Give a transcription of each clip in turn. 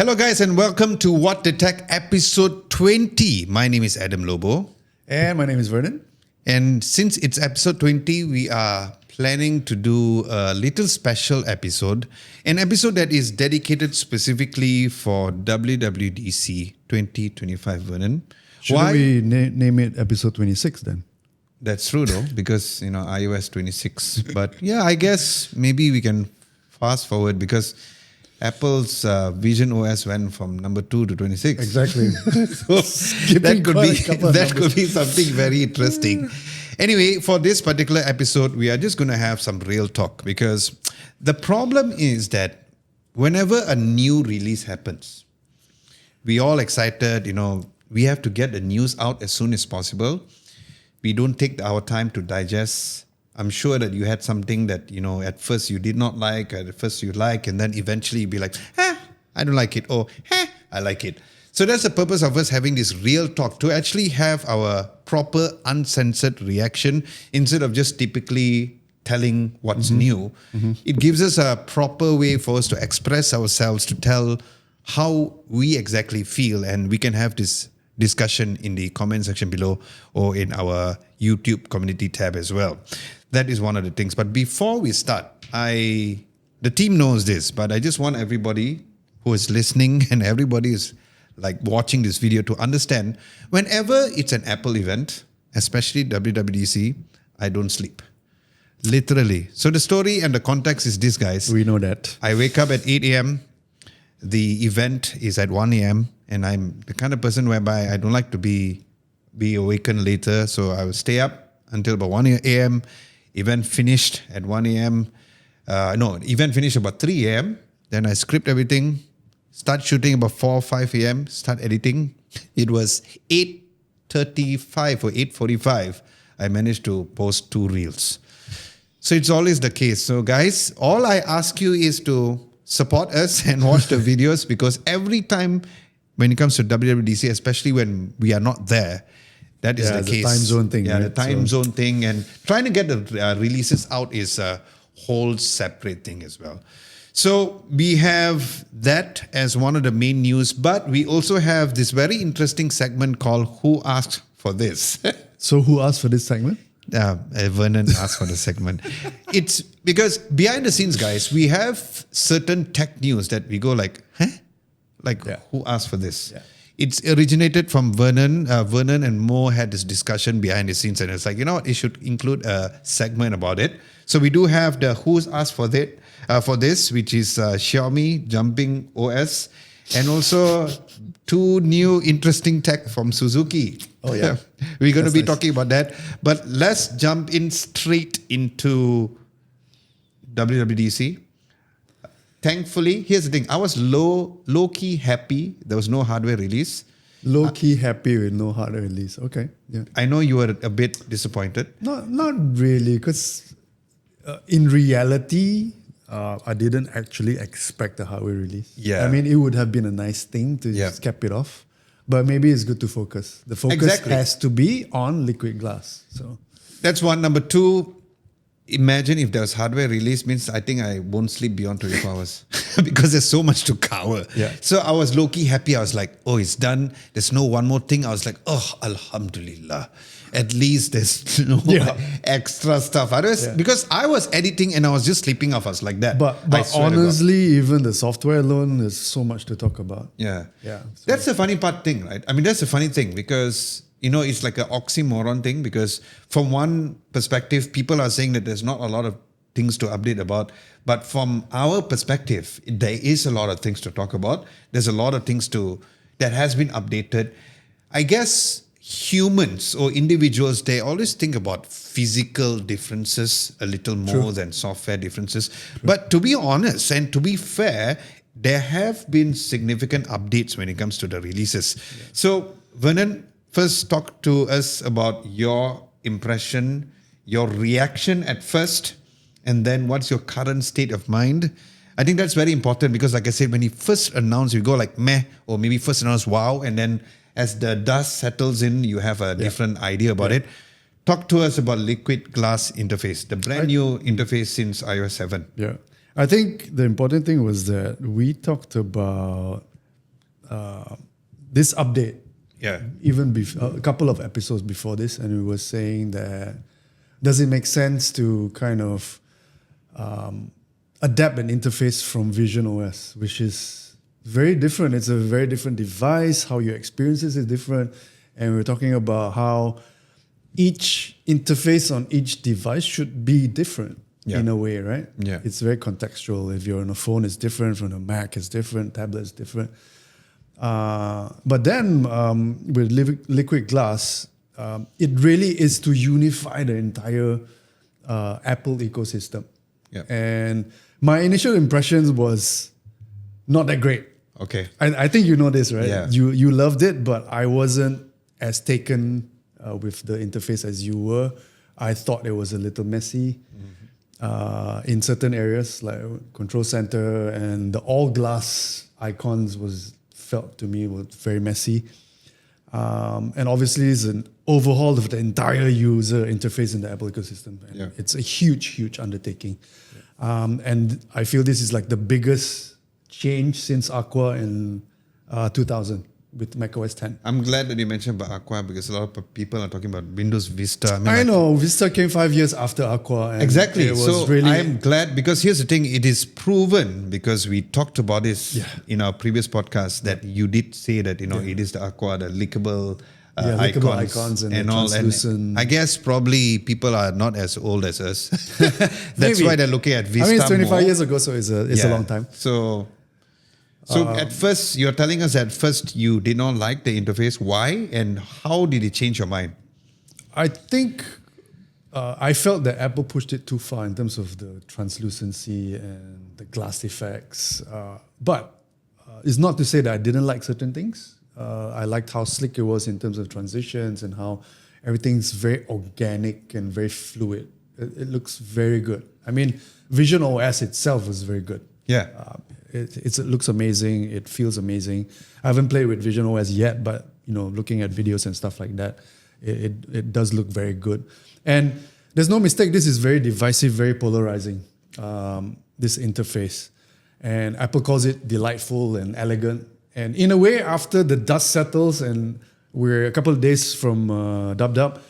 Hello guys and welcome to What the Tech episode 20. My name is Adam Lobo. And my name is Vernon. And since it's episode 20, we are planning to do a little special episode. An episode that is dedicated specifically for WWDC 2025, Vernon. Shouldn't we name it episode 26 then? That's true though, because iOS 26. But yeah, I guess maybe we can fast forward because Apple's Vision OS went from number 2 to 26. Exactly. So that could be something very interesting. Anyway, for this particular episode, we are just going to have some real talk because the problem is that whenever a new release happens, we all excited, we have to get the news out as soon as possible. We don't take our time to digest. I'm sure that you had something that, at first you did not like, at first you like, and then eventually you'd be like, I don't like it, or I like it. So that's the purpose of us having this real talk, to actually have our proper uncensored reaction instead of just typically telling what's new. It gives us a proper way for us to express ourselves, to tell how we exactly feel, and we can have this discussion in the comment section below or in our YouTube community tab as well. That is one of the things. But before we start, the team knows this, but I just want everybody who is listening and everybody is like watching this video to understand, whenever it's an Apple event, especially WWDC, I don't sleep. Literally. So the story and the context is this, guys. We know that. I wake up at 8 a.m. The event is at 1 a.m. And I'm the kind of person whereby I don't like to be awakened later. So I will stay up until about 1 a.m. Event finished at 1 a.m. Event finished about 3 a.m. Then I script everything, start shooting about 4 or 5 a.m., start editing. It was 8:35 or 8:45. I managed to post 2 reels. So it's always the case. So guys, all I ask you is to support us and watch the videos, because every time when it comes to WWDC, especially when we are not there, that is the case. The time zone thing. Yeah, right? the time zone thing. And trying to get the releases out is a whole separate thing as well. So we have that as one of the main news, but we also have this very interesting segment called Who Asked for This? So who asked for this segment? Vernon asked for the segment. It's because behind the scenes, guys, we have certain tech news that we go like, who asked for this? Yeah. It's originated from Vernon. Vernon and Mo had this discussion behind the scenes, and it's like, it should include a segment about it. So we do have the Who's Asked for this, which is Xiaomi jumping OS, and also 2 new interesting tech from Suzuki. Oh yeah, we're going to be talking about that. But let's jump in straight into WWDC. Thankfully, here's the thing. I was low-key happy. There was no hardware release. Low-key happy with no hardware release. Okay. Yeah. I know you were a bit disappointed. Not really, because in reality, I didn't actually expect a hardware release. Yeah. I mean, it would have been a nice thing to just cap it off. But maybe it's good to focus. The focus has to be on liquid glass. So that's one. Number 2, imagine if there was hardware release, means I think I won't sleep beyond 24 hours because there's so much to cover. Yeah. So I was low-key happy. I was like, oh, it's done. There's no one more thing. I was like, oh, Alhamdulillah. At least there's no extra stuff. Because I was editing and I was just sleeping off. I was like that. But honestly, even the software alone, there's so much to talk about. Yeah. Yeah. So That's the funny part thing, right? I mean, that's the funny thing because, it's like an oxymoron thing, because from one perspective, people are saying that there's not a lot of things to update about. But from our perspective, there is a lot of things to talk about. There's a lot of things that has been updated. I guess humans or individuals, they always think about physical differences a little more than software differences. True. But to be honest and to be fair, there have been significant updates when it comes to the releases. Yeah. So Vernon, first talk to us about your impression, your reaction at first, and then what's your current state of mind. I think that's very important because, like I said, when he first announced, you go like meh, or maybe first announced wow, and then as the dust settles in, you have a different idea about it. Talk to us about liquid glass interface, the brand new interface since iOS 7. Yeah. I think the important thing was that we talked about this update. Yeah. Even a couple of episodes before this, and we were saying that does it make sense to kind of adapt an interface from Vision OS, which is very different. It's a very different device. How you experience it is different. And we're talking about how each interface on each device should be different in a way, right? Yeah. It's very contextual. If you're on a phone, it's different. From a Mac, it's different. Tablet is different. But then with Liquid Glass, it really is to unify the entire Apple ecosystem. Yeah. And my initial impressions was not that great. Okay. I think you know this, right? Yeah. You loved it, but I wasn't as taken with the interface as you were. I thought it was a little messy in certain areas, like control center, and the all glass icons felt to me was very messy. And obviously it's an overhaul of the entire user interface in the Apple ecosystem. And it's a huge, huge undertaking. And I feel this is like the biggest change since Aqua in 2000 with macOS 10. I'm glad that you mentioned about Aqua because a lot of people are talking about Windows Vista. I know, Vista came 5 years after Aqua. And exactly. It was so really, I'm glad because here's the thing, it is proven because we talked about this in our previous podcast that you did say that, it is the Aqua, the lickable icons and all. And I guess probably people are not as old as us. That's why they're looking at Vista. I mean, it's 25 more. years ago, so it's a long time. So at first, you're telling us that first you did not like the interface. Why? And how did it change your mind? I think I felt that Apple pushed it too far in terms of the translucency and the glass effects. But it's not to say that I didn't like certain things. I liked how slick it was in terms of transitions and how everything's very organic and very fluid. It looks very good. I mean, Vision OS itself was very good. Yeah. It looks amazing. It feels amazing. I haven't played with Vision OS yet, but looking at videos and stuff like that, it does look very good. And there's no mistake. This is very divisive, very polarizing. This interface, and Apple calls it delightful and elegant. And in a way, after the dust settles and we're a couple of days from Dub,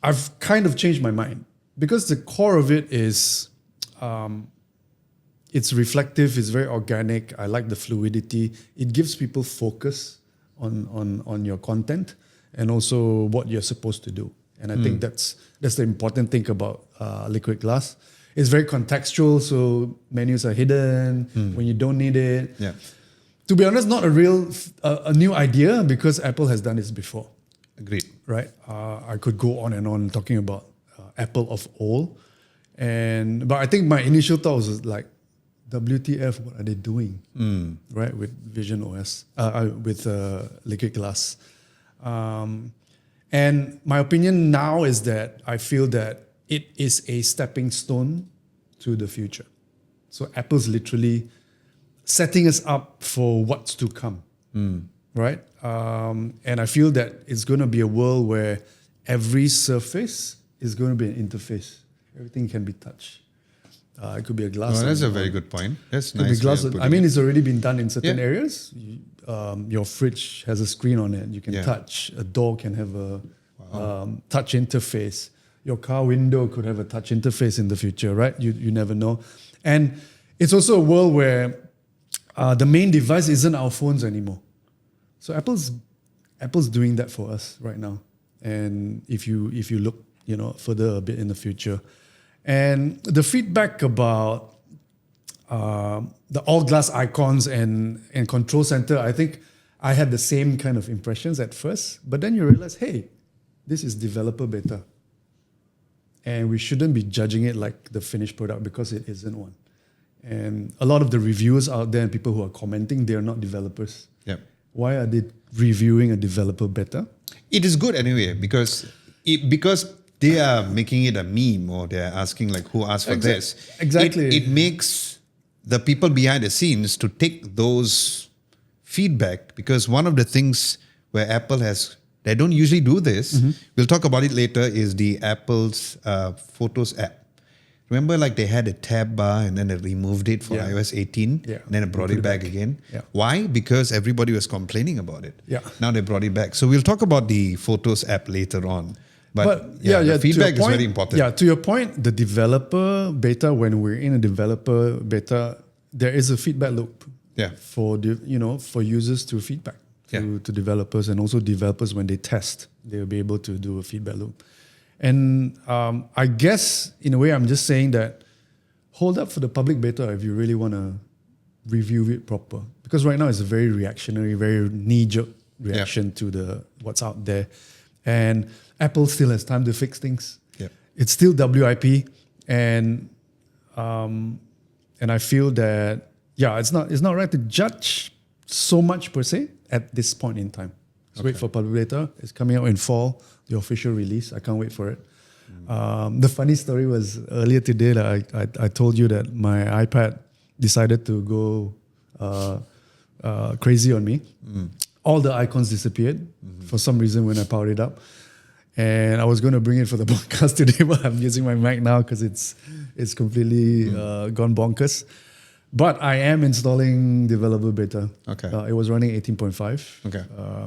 I've kind of changed my mind because the core of it is. It's reflective, it's very organic. I like the fluidity. It gives people focus on your content and also what you're supposed to do. And I think that's the important thing about Liquid Glass. It's very contextual, so menus are hidden when you don't need it. Yeah. To be honest, not a new idea because Apple has done this before. Agreed. Right? I could go on and on talking about Apple of all. But I think my initial thought was like, WTF, what are they doing? Right, with Vision OS, with Liquid Glass. And my opinion now is that I feel that it is a stepping stone to the future. So Apple's literally setting us up for what's to come, right? And I feel that it's going to be a world where every surface is going to be an interface. Everything can be touched. It could be a glass. That's a very good point. That's nice. Glass. I mean, it's already been done in certain areas. Your fridge has a screen on it. You can touch. A door can have a touch interface. Your car window could have a touch interface in the future, right? You never know. And it's also a world where the main device isn't our phones anymore. So Apple's doing that for us right now. And if you look, further a bit in the future. And the feedback about the all glass icons and control center, I think I had the same kind of impressions at first, but then you realize, hey, this is developer beta. And we shouldn't be judging it like the finished product because it isn't one. And a lot of the reviewers out there and people who are commenting, they're not developers. Yep. Why are they reviewing a developer beta? It is good anyway because they are making it a meme or they're asking like who asked for this. Exactly. It makes the people behind the scenes to take those feedback because one of the things where Apple they don't usually do this, we'll talk about it later, is the Apple's Photos app. Remember, like they had a tab bar and then they removed it for Yeah. iOS 18, Yeah. and then they brought it back again. Yeah. Why? Because everybody was complaining about it. Yeah. Now they brought it back. So we'll talk about the Photos app later on. But the to feedback your is very point- important. Yeah, to your point, the developer beta, when we're in a developer beta, there is a feedback loop. Yeah. For for users to feedback to developers, and also developers when they test, they'll be able to do a feedback loop. And I guess in a way, I'm just saying that hold up for the public beta if you really want to review it proper, because right now it's a very reactionary, very knee-jerk reaction to the what's out there, and Apple still has time to fix things. Yeah. It's still WIP, and I feel that it's not right to judge so much per se at this point in time. Let's wait for public beta. It's coming out in fall, the official release. I can't wait for it. The funny story was earlier today that I told you that my iPad decided to go crazy on me. All the icons disappeared for some reason when I powered it up. And I was going to bring it for the podcast today, but I'm using my Mac now because it's completely gone bonkers. But I am installing developer beta. Okay. It was running 18.5. Okay.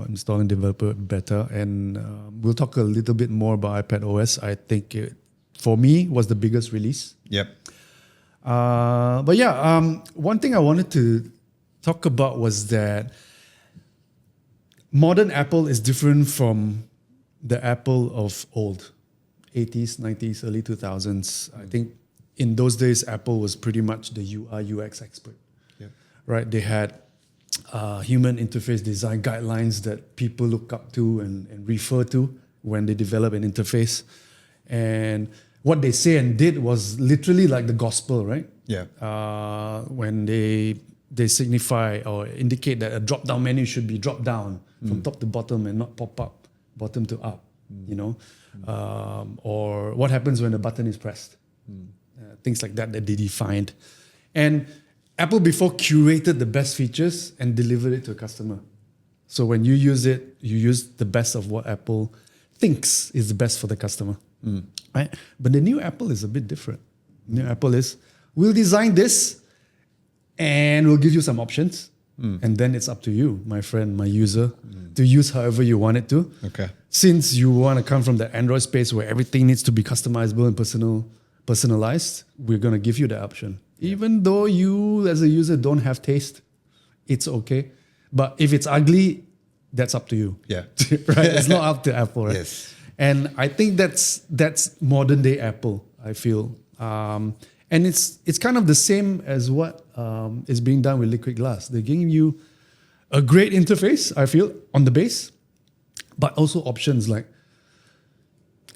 Installing developer beta, and we'll talk a little bit more about iPadOS. I think it, for me, was the biggest release. Yep. But one thing I wanted to talk about was that modern Apple is different from the Apple of old, 80s, 90s, early 2000s. I think in those days, Apple was pretty much the UI UX expert, right? They had human interface design guidelines that people look up to and refer to when they develop an interface. And what they say and did was literally like the gospel, right? Yeah. When they signify or indicate that a drop-down menu should be dropped down from top to bottom and not pop up, bottom to up, or what happens when the button is pressed. Things like that they defined. And Apple before curated the best features and delivered it to a customer. So when you use it, you use the best of what Apple thinks is the best for the customer. Right? But the new Apple is a bit different. New Apple is, we'll design this and we'll give you some options. And then it's up to you, my friend, my user, to use however you want it to. Okay. Since you want to come from the Android space where everything needs to be customizable and personalized, we're going to give you the option. Even though you as a user don't have taste, it's okay. But if it's ugly, that's up to you. Yeah. Right? It's not up to Apple, right? Yes. And I think that's modern day Apple, I feel. And it's kind of the same as what is being done with Liquid Glass. They're giving you a great interface, I feel, on the base, but also options like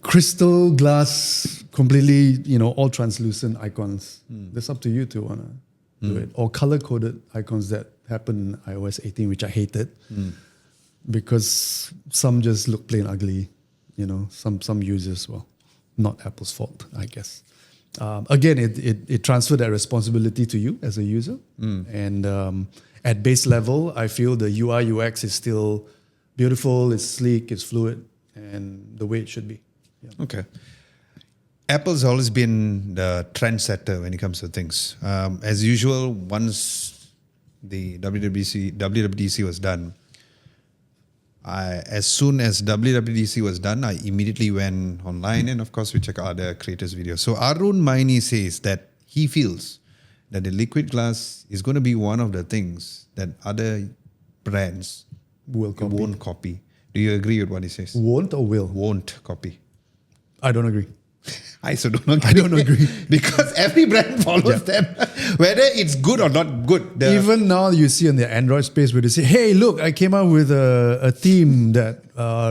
crystal glass, completely, all translucent icons. That's up to you to want to do it. Or color-coded icons that happen in iOS 18, which I hated because some just look plain ugly. Some users, well, not Apple's fault, I guess. Again, it transferred that responsibility to you as a user. And at base level, I feel the UI UX is still beautiful, it's sleek, it's fluid, and the way it should be. Yeah. Okay. Apple's always been the trendsetter when it comes to things. As usual, once the WWDC was done, as soon as WWDC was done, I immediately went online and, of course, we check other creators' videos. So Arun Maini says that he feels that the Liquid Glass is going to be one of the things that other brands won't copy. Do you agree with what he says? Won't or will? Won't copy. I don't agree. I also don't agree. I don't agree. Because every brand follows them, whether it's good or not good. Even now you see in the Android space where they say, hey, look, I came out with a theme that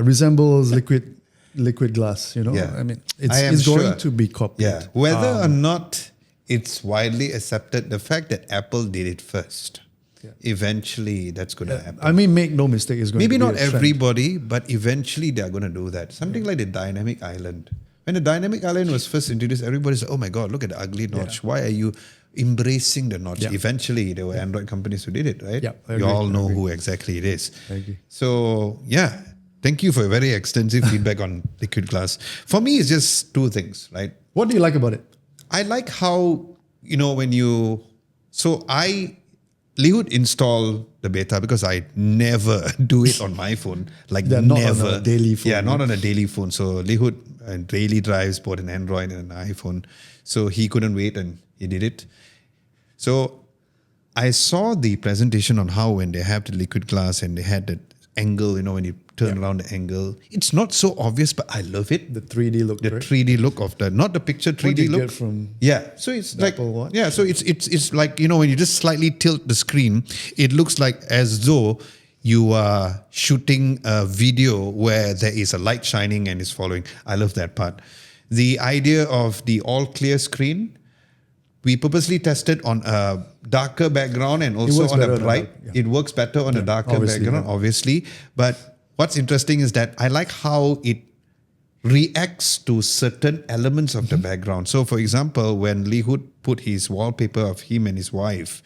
resembles liquid glass. Yeah. I mean, it's going to be copied. Yeah. Whether or not it's widely accepted, the fact that Apple did it first, eventually that's going to happen. I mean, make no mistake, it's going Maybe to be not everybody, but eventually they're going to do that. Something like the dynamic island. When the dynamic island was first introduced, everybody said, oh my God, look at the ugly notch. Why are you embracing the notch? Eventually, there were Android companies who did it, right? Yeah, you all know who exactly it is. I agree. So, thank you for a very extensive feedback on Liquid Glass. For me, it's just two things, right? What do you like about it? I like how, Lihood install the beta because I never do it on my phone. Like They're never. not on a daily phone. Yeah, not on a daily phone. So Lihood daily drives both an Android and an iPhone. So he couldn't wait and he did it. So I saw the presentation on how when they have the liquid glass and they had that angle, when you turn around the angle, it's not so obvious, but I love it. The 3D look. The 3D look of not the picture 3D what do you look. Get from So it's the like Apple Watch? So it's like when you just slightly tilt the screen, it looks like as though you are shooting a video where there is a light shining and is following. I love that part. The idea of the all clear screen, we purposely tested on a darker background and also on a bright. It works better on a darker background, obviously. But what's interesting is that I like how it reacts to certain elements of the background. So, for example, when Lihood put his wallpaper of him and his wife,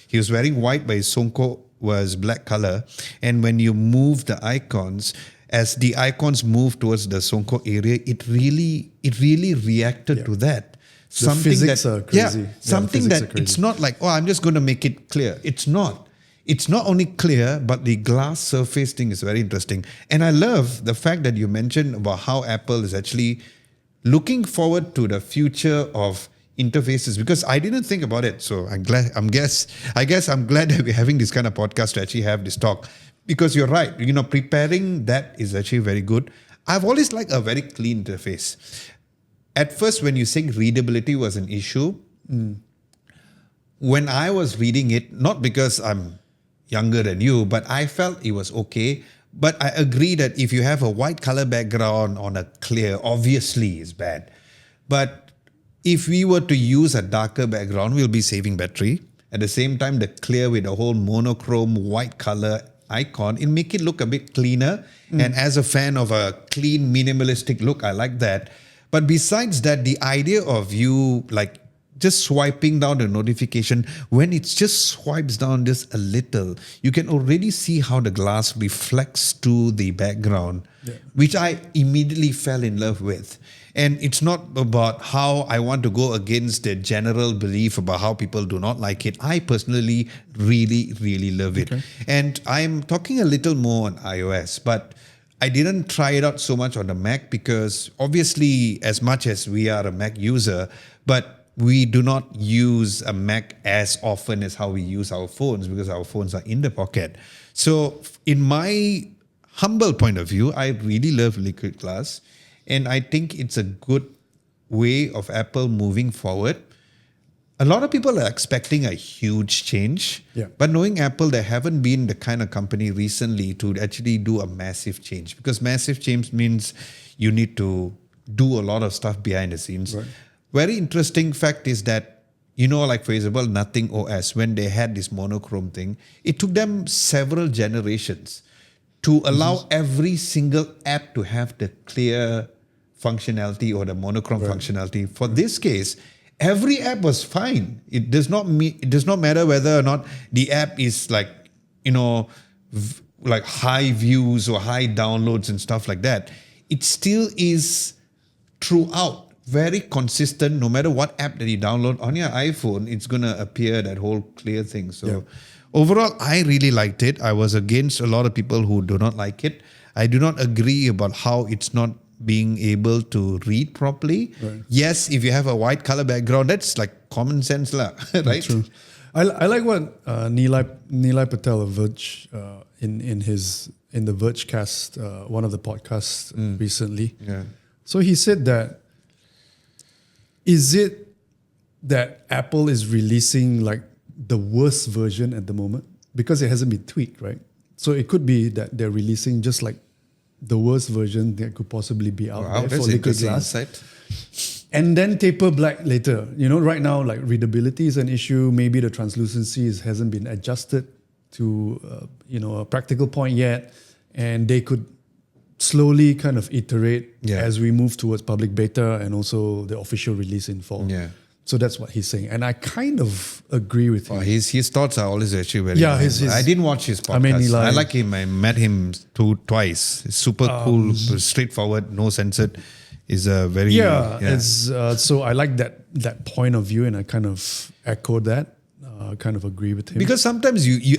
he was wearing white, but his Sonko was black color. And when you move the icons, as the icons move towards the Sonko area, it really reacted to that. The physics are crazy. Something that it's not like, I'm just going to make it clear. It's not. It's not only clear, but the glass surface thing is very interesting. And I love the fact that you mentioned about how Apple is actually looking forward to the future of interfaces, because I didn't think about it. So I'm glad. I'm glad that we're having this kind of podcast to actually have this talk, because you're right. Preparing that is actually very good. I've always liked a very clean interface. At first, when you think readability was an issue, when I was reading it, not because I'm younger than you, but I felt it was okay. But I agree that if you have a white color background on a clear, obviously it's bad. But if we were to use a darker background, we'll be saving battery. At the same time, the clear with a whole monochrome white color icon, it'll make it look a bit cleaner. And as a fan of a clean, minimalistic look, I like that. But besides that, the idea of you like just swiping down the notification, when it just swipes down just a little, you can already see how the glass reflects to the background, which I immediately fell in love with. And it's not about how I want to go against the general belief about how people do not like it. I personally really, really love it. And I'm talking a little more on iOS, but I didn't try it out so much on the Mac because obviously, as much as we are a Mac user, but we do not use a Mac as often as how we use our phones because our phones are in the pocket. So in my humble point of view, I really love liquid glass. And I think it's a good way of Apple moving forward. A lot of people are expecting a huge change, but knowing Apple, they haven't been the kind of company recently to actually do a massive change, because massive change means you need to do a lot of stuff behind the scenes. Very interesting fact is that, like for example, Nothing OS, when they had this monochrome thing, it took them several generations to allow every single app to have the clear functionality or the monochrome functionality. For this case, every app was fine. It does not matter whether or not the app is like, like high views or high downloads and stuff like that. It still is throughout very consistent. No matter what app that you download on your iPhone, it's going to appear that whole clear thing. So overall, I really liked it. I was against a lot of people who do not like it. I do not agree about how it's not being able to read properly. Yes, if you have a white color background, that's like common sense, right? True. I like what Nilay Patel of Verge in the Vergecast, one of the podcasts recently. So he said that, is it that Apple is releasing like the worst version at the moment because it hasn't been tweaked, right? So it could be that they're releasing just like the worst version that could possibly be out there for liquid glass. And then taper black later. Right now, like readability is an issue. Maybe the translucency hasn't been adjusted to, a practical point yet. And they could slowly kind of iterate as we move towards public beta and also the official release in fall. So that's what he's saying. And I kind of agree with him. His thoughts are always actually very nice. I didn't watch his podcast. I like him. I met him twice. He's super cool, straightforward, no censored. is a very It's so I like that point of view, and I kind of echo that. Kind of agree with him. Because sometimes you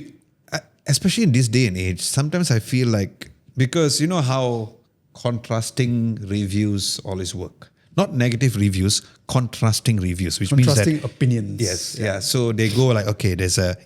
especially in this day and age, sometimes I feel like, because you know how contrasting reviews always work. Not negative reviews, contrasting reviews, which contrasting means that opinions. Yes, yeah. So they go like, okay, there's a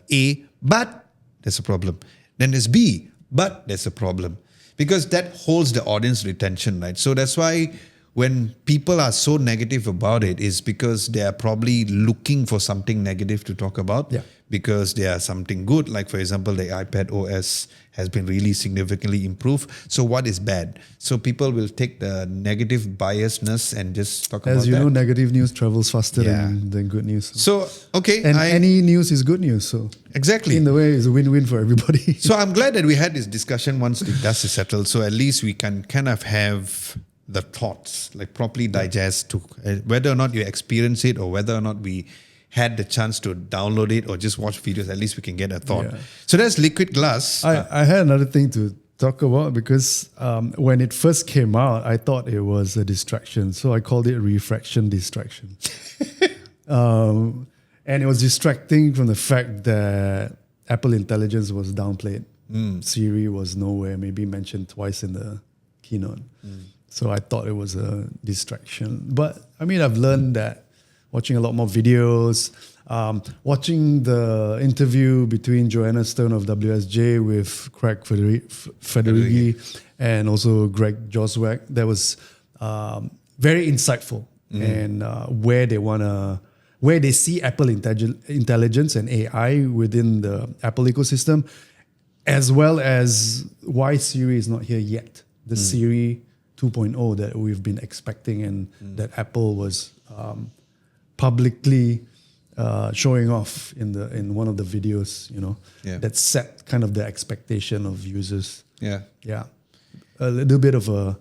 but there's a problem. Then there's B, but there's a problem. Because that holds the audience retention, right? So that's why when people are so negative about it, is because they are probably looking for something negative to talk about. Yeah. Because there are something good, like for example, the iPadOS has been really significantly improved. So what is bad? So people will take the negative biasness and just talk about that. As you know, negative news travels faster than good news. So, okay. And any news is good news. So exactly. in the way, it's a win-win for everybody. So I'm glad that we had this discussion once the dust is settled. So at least we can kind of have the thoughts, like properly digest to whether or not you experience it or whether or not we had the chance to download it or just watch videos, at least we can get a thought. Yeah. So that's liquid glass. I had another thing to talk about, because when it first came out, I thought it was a distraction. So I called it refraction distraction. And it was distracting from the fact that Apple Intelligence was downplayed. Siri was nowhere, maybe mentioned twice in the keynote. So I thought it was a distraction. But I mean, I've learned that watching a lot more videos, watching the interview between Joanna Stone of WSJ with Craig Federighi and also Greg Joswiak, that was very insightful. And where they see Apple Intelligence and AI within the Apple ecosystem, as well as why Siri is not here yet. The Siri 2.0 that we've been expecting and that Apple was publicly showing off in one of the videos, that set kind of the expectation of users. Yeah. A little bit of a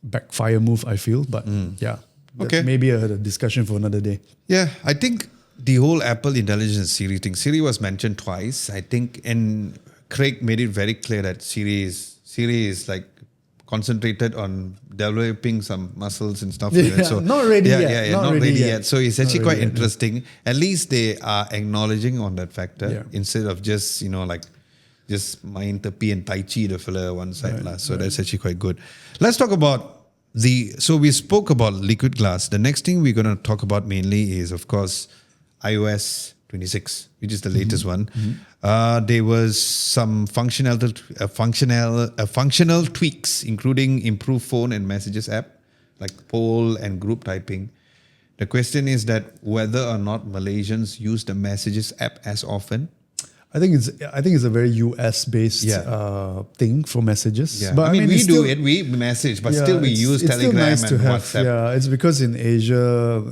backfire move, I feel, but maybe a discussion for another day. Yeah, I think the whole Apple Intelligence Siri thing, Siri was mentioned twice, I think, and Craig made it very clear that Siri is like concentrated on developing some muscles and stuff like that. So not ready yet. Not ready yet. So it's actually quite interesting. At least they are acknowledging on that factor instead of just, just main tepi and tai chi the fella one side. So that's actually quite good. Let's talk about so we spoke about liquid glass. The next thing we're going to talk about mainly is, of course, iOS 26, which is the latest one. There was some functional tweaks, including improved phone and messages app, like poll and group typing. The question is that whether or not Malaysians use the messages app as often. I think it's a very US based thing for messages. Yeah. But I mean we do it. We message, but still we use Telegram and WhatsApp. Yeah, it's because in Asia,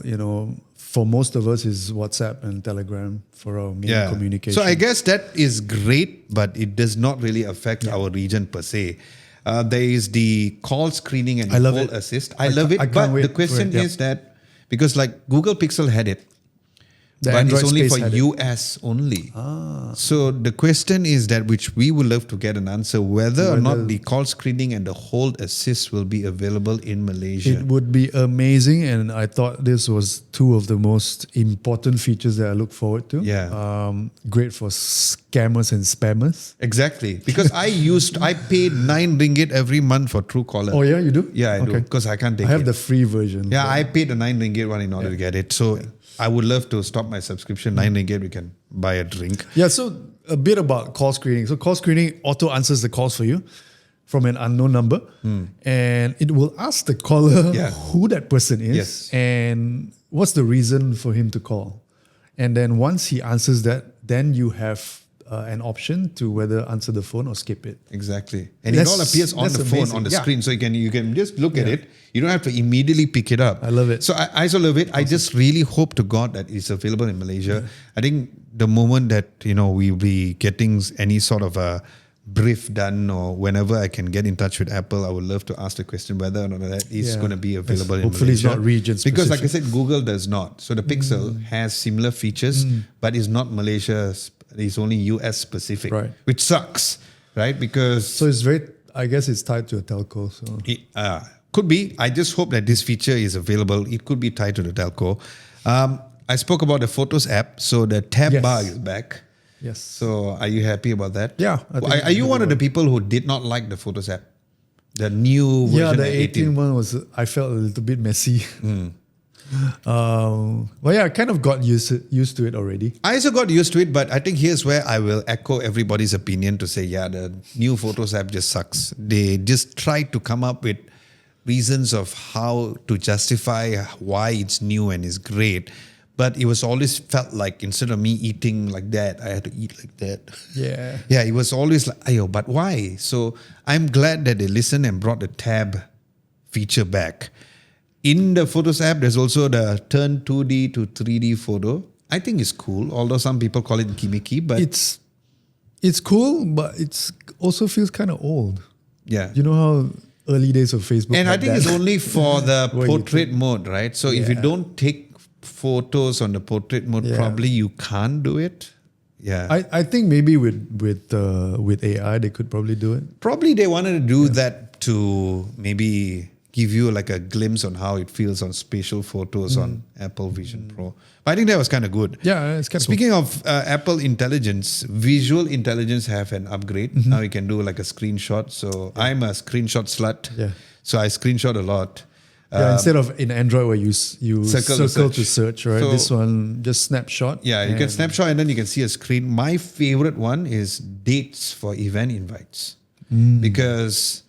for most of us is WhatsApp and Telegram for our main communication. So I guess that is great, but it does not really affect our region per se. There is the call screening and call assist. I love it, but the question is that, because like Google Pixel had it, but it's only for US only. So the question is that, which we would love to get an answer, whether or not the call screening and the hold assist will be available in Malaysia. It would be amazing, and I thought this was two of the most important features that I look forward to. Great for scammers and spammers. Exactly, because I paid 9 ringgit every month for Truecaller. Oh yeah, you do? Yeah, I do, because I can't take it. I have the free version. Yeah, I paid the 9 ringgit one in order to get it. So I would love to stop my subscription. 9 ringgit, we can buy a drink. Yeah, so a bit about call screening. So call screening auto answers the calls for you from an unknown number, and it will ask the caller who that person is and what's the reason for him to call. And then once he answers that, then you have an option to whether answer the phone or skip it. Exactly. And it all appears on the phone, on the screen. So you can just look at it. You don't have to immediately pick it up. I love it. So I also love it. Awesome. I just really hope to God that it's available in Malaysia. I think the moment that, we'll be getting any sort of a brief done, or whenever I can get in touch with Apple, I would love to ask the question whether or not that is going to be available in Malaysia. Hopefully it's not region specific. Because like I said, Google does not. So the Pixel has similar features, but it's not Malaysia. It's only US specific, which sucks, right? Because so it's very, I guess it's tied to a telco. So Could be. I just hope that this feature is available. It could be tied to the telco. I spoke about the Photos app. So the tab bar is back. Yes. So are you happy about that? Yeah. Are you one of the people who did not like the Photos app? The new version. Yeah, the 18 one was, I felt a little bit messy. But yeah, I kind of got used to it already. I also got used to it, but I think here's where I will echo everybody's opinion to say, yeah, the new Photos app just sucks. They just tried to come up with reasons of how to justify why it's new and is great. But it was always felt like instead of me eating like that, I had to eat like that. Yeah. Yeah, it was always like, ayo, but why? So I'm glad that they listened and brought the tab feature back. In the Photos app, there's also the turn 2D to 3D photo. I think it's cool, although some people call it gimmicky, but it's cool, but it's also feels kind of old. yeah. You know how early days of Facebook. And I think it's only for the Where you portrait mode, right? So if you don't take photos on the portrait mode, probably you can't do it. Yeah. I think maybe with AI they could probably do it. Probably they wanted to do that to maybe give you like a glimpse on how it feels on spatial photos on Apple Vision Pro. But I think that was kind of good. Yeah, it's kind of Speaking of Apple Intelligence, Visual Intelligence have an upgrade. Now you can do like a screenshot. So I'm a screenshot slut. Yeah. So I screenshot a lot. Yeah, instead of in Android where you circle to search, right? So, this one just snapshot. Yeah, you can snapshot and then you can see a screen. My favorite one is dates for event invites. Because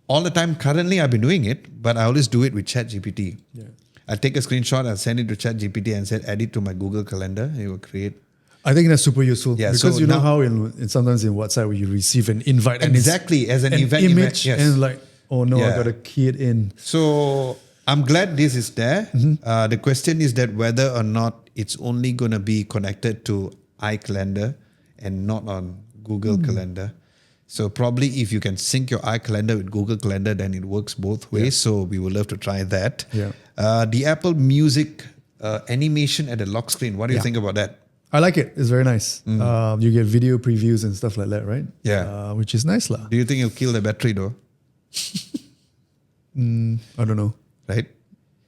all the time, currently I've been doing it, but I always do it with ChatGPT. Yeah. I take a screenshot, I'll send it to ChatGPT and say, add it to my Google Calendar. It will create. I think that's super useful. Yeah, because so you know now- how in sometimes in WhatsApp where you receive an invite and Exactly, as an it's event image yes. and like, oh no, I Yeah. got to key it in. So I'm glad this is there. The question is that whether or not it's only going to be connected to iCalendar and not on Google Calendar. So probably if you can sync your iCalendar with Google Calendar, then it works both ways. So we would love to try that. Yeah. The Apple Music animation at the lock screen. What do you think about that? I like it. It's very nice. You get video previews and stuff like that, right? Yeah. Which is nice lah. Do you think it'll kill the battery though? I don't know. Right?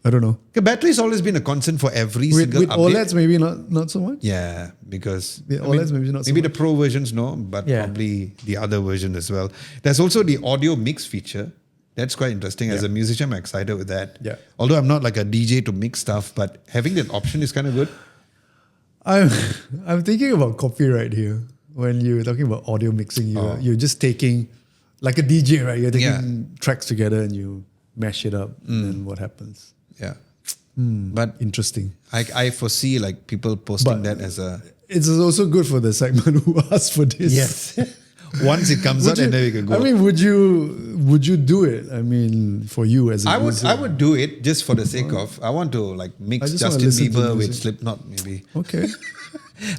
I don't know. The battery's always been a concern for every With single update. OLEDs, maybe not so much. Yeah, because With OLEDs, maybe not so maybe much. the Pro versions, no, but Yeah. probably the other version as well. There's also the audio mix feature. That's quite interesting. As a musician, I'm excited with that. Yeah. Although I'm not like a DJ to mix stuff, but having that option is kind of good. I'm thinking about copyright here. When you're talking about audio mixing, you're just taking like a DJ, right? You're taking tracks together and you mash it up, and then what happens? Yeah. But Interesting. I foresee like people posting that as a... It's also good for the segment who asked for this. Yes. Once it comes out, and then we can go. I mean, would you do it? I mean, for you as a user. I would do it just for the sake of... I want to like mix just wanna Justin listen to Bieber with music. Slipknot maybe. Okay.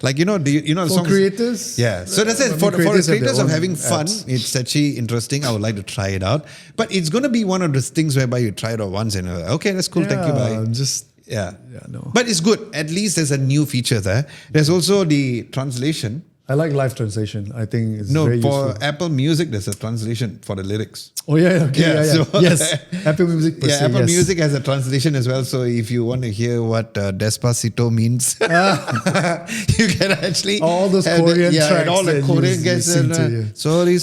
Like, you know the For songs... creators? Yeah, so that's I it. mean, For the creators have creators their of own having fun, apps. it's actually interesting. I would like to try it out. But it's going to be one of those things whereby you try it out once and you're like, okay, that's cool, thank you, bye. Just Yeah. no. But it's good. At least there's a new feature there. There's also the translation. I like live translation. I think it's No, very for useful. Apple Music, there's a translation for the lyrics. Oh yeah, okay, Yeah, yeah. so- Yes, Apple Music. Per Yeah, se, Apple yes. Music has a translation as well. So if you want to hear what Despacito means, you can actually All those have Korean and tracks all the that Korean you guys. sing to, yeah. Sorry,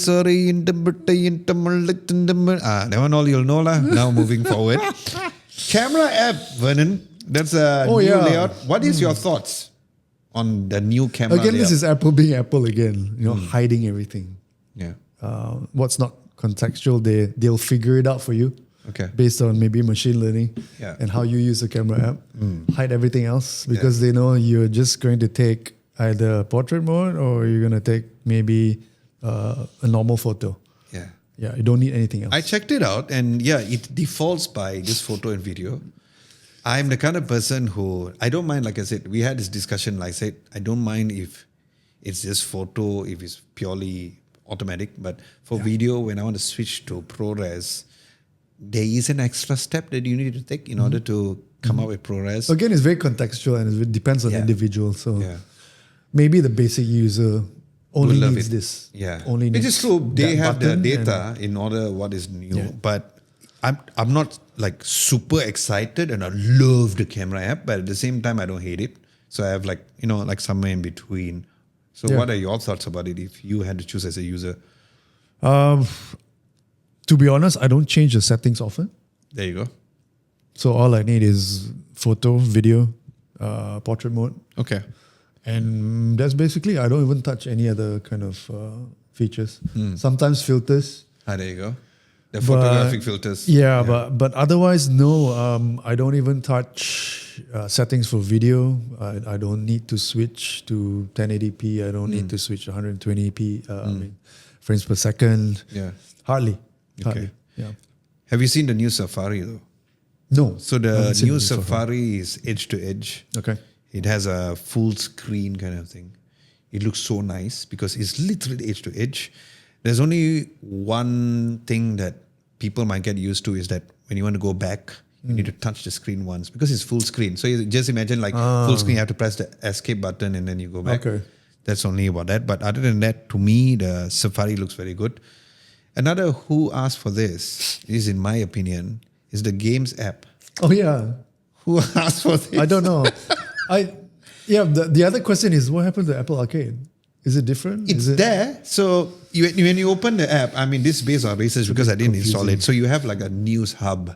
that one all you'll know lah. Now moving forward, camera app, Vernon. That's a new layout. What is your thoughts on the new camera Again, layout? this is Apple being Apple again. You know, hiding everything. Yeah. What's not contextual, they'll figure it out for you. Okay. Based on maybe machine learning Yeah. and how you use the camera app. Hide everything else because they know you're just going to take either portrait mode or you're going to take maybe a normal photo. Yeah. Yeah, you don't need anything else. I checked it out, and yeah, it defaults by just photo and video. I'm the kind of person who I don't mind. Like I said, we had this discussion. Like I said, I don't mind if it's just photo, if it's purely automatic. But for video, when I want to switch to ProRes, there is an extra step that you need to take in order to come up with ProRes. Again, it's very contextual and it depends on the individual. So Yeah. maybe the basic user only Will love needs it. this. Yeah. Only Which needs is true. They that have the button data in order what is new. Yeah. But I'm not like super excited, and I love the camera app, but at the same time I don't hate it. So I have like like somewhere in between. So what are your thoughts about it if you had to choose as a user? To be honest, I don't change the settings often. There you go. So all I need is photo, video, portrait mode. Okay. And that's basically, I don't even touch any other kind of features. Sometimes filters. There you go. The photographic filters. Yeah, but otherwise, no. I don't even touch settings for video. I don't need to switch to 1080p. I don't need to switch to 120p frames per second. Yeah. Hardly. Yeah. Have you seen the new Safari though? No. So the new Safari is edge to edge. Okay. It has a full screen kind of thing. It looks so nice because it's literally edge to edge. There's only one thing that people might get used to is that when you want to go back, you need to touch the screen once because it's full screen. So you just imagine like full screen, you have to press the escape button and then you go back. Okay. That's only about that. But other than that, to me, the Safari looks very good. Another who asked for this is, in my opinion, is the Games app. Oh yeah. Who asked for this? I don't know. The other question is, what happened to Apple Arcade? Is it different? It's there. So when you open the app, I mean, this is based on research because I didn't install it. So you have like a news hub,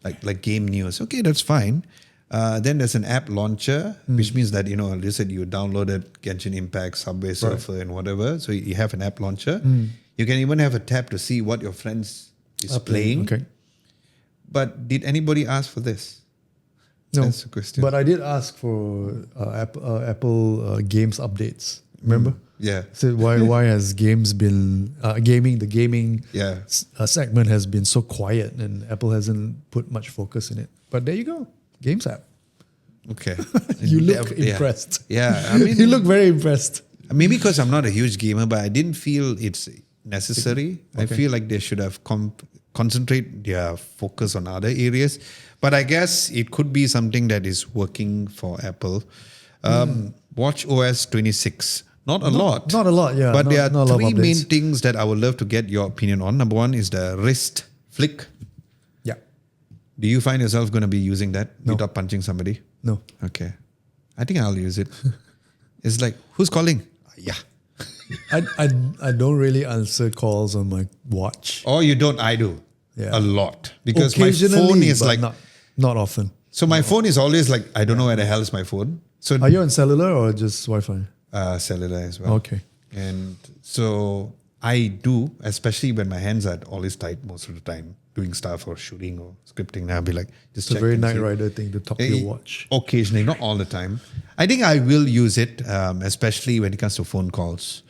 like game news. Okay, that's fine. Then there's an app launcher, which means that, you said you downloaded Genshin Impact, Subway Surfer, and whatever. So you have an app launcher. You can even have a tab to see what your friends is playing. Okay. But did anybody ask for this? No. That's the question. But I did ask for Apple games updates. Remember? Yeah. So why has games been the gaming segment has been so quiet and Apple hasn't put much focus in it. But there you go, Games app. Okay. You look impressed. Yeah, I mean, you look very impressed. Maybe because I'm not a huge gamer, but I didn't feel it's necessary. Okay. I feel like they should have concentrate their focus on other areas. But I guess it could be something that is working for Apple. watchOS 26. Not a lot. Not a lot, yeah. But there are three main things that I would love to get your opinion on. Number one is the wrist flick. Yeah. Do you find yourself going to be using that without punching somebody? No. Okay. I think I'll use it. It's like, who's calling? Yeah. I don't really answer calls on my watch. Oh, you don't? I do. Yeah. A lot. Because my phone is like... Not often. So my phone is always like, I don't know where the hell is my phone. So are you on cellular or just Wi-Fi? Cellular as well. Okay. And so I do, especially when my hands are always tight most of the time, doing stuff or shooting or scripting. I'll be like, just check. It's a very Knight Rider thing to talk to your watch. Occasionally, not all the time. I think I will use it, especially when it comes to phone calls.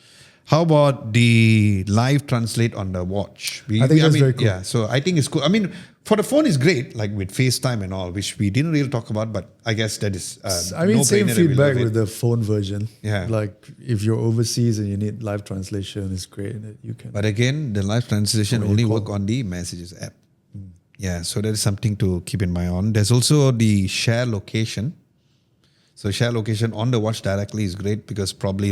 How about the live translate on the watch? I think that's very cool. Yeah, so I think it's cool. I mean, for the phone, it's great, like with FaceTime and all, which we didn't really talk about, but I guess that is same feedback with the phone version. Yeah. Like if you're overseas and you need live translation, it's great that you can. But again, the live translation only work on the Messages app. Yeah, so that is something to keep in mind on. There's also the share location. So share location on the watch directly is great because probably